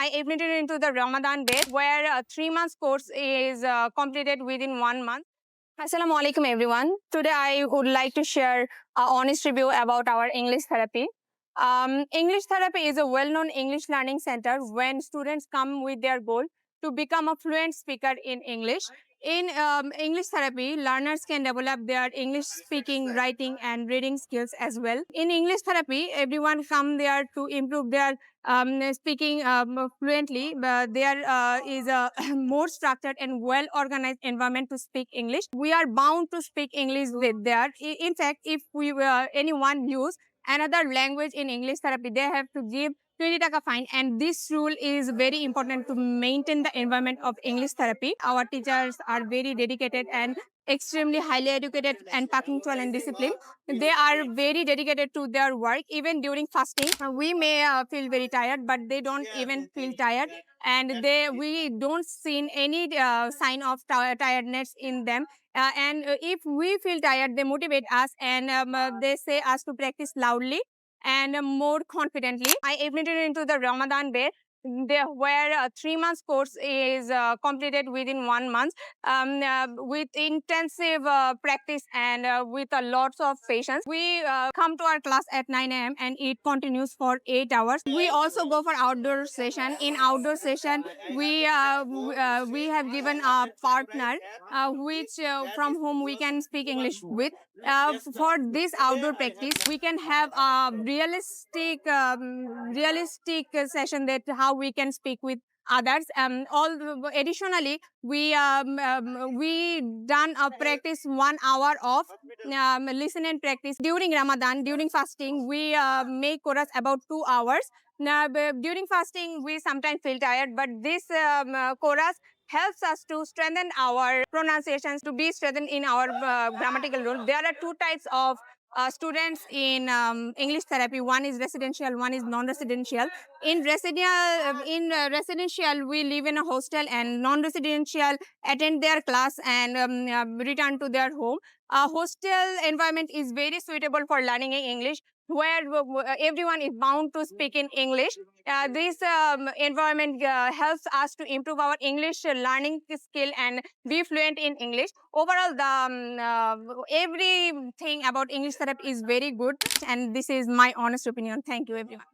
I admitted into the Ramadan batch where a 3 months course is completed within 1 month. Assalamu alaikum everyone. Today I would like to share an honest review about our English therapy. English therapy is a well-known English learning center when students come with their goal to become a fluent speaker in English. In English therapy, learners can develop their English speaking, writing, and reading skills as well. In English therapy, everyone come there to improve their speaking fluently, but there is a more structured and well-organized environment to speak English. We are bound to speak English with there. In fact, if we anyone use another language in English therapy, they have to give 20 taka fine, and this rule is very important to maintain the environment of English therapy. Our teachers are very dedicated and extremely highly educated and punctual and disciplined. They are very dedicated to their work even during fasting. We may feel very tired, but they don't even feel tired, and we don't see any sign of tiredness in them. And if we feel tired, they motivate us, and they say us to practice loudly and more confidently. I admitted into the Ramadan batch where a 3 months course is completed within 1 month with intensive practice and with lots of patience. We come to our class at 9 a.m. and it continues for 8 hours. We also go for outdoor session. In outdoor session, we have given a partner which from whom we can speak English with. For this outdoor practice, we can have a realistic session that how we can speak with others. Additionally, we done a practice 1 hour of listen and practice during Ramadan. During fasting, we make chorus about 2 hours. Now, during fasting, we sometimes feel tired, but this chorus helps us to strengthen our pronunciations, to be strengthened in our grammatical rule. There are two types of students in English therapy. One is residential, one is non-residential. In residential, we live in a hostel, and non-residential attend their class and return to their home. A hostel environment is very suitable for learning English, where everyone is bound to speak in English. This environment helps us to improve our English learning skill and be fluent in English. Overall, everything about English therapy is very good, and this is my honest opinion. Thank you, everyone.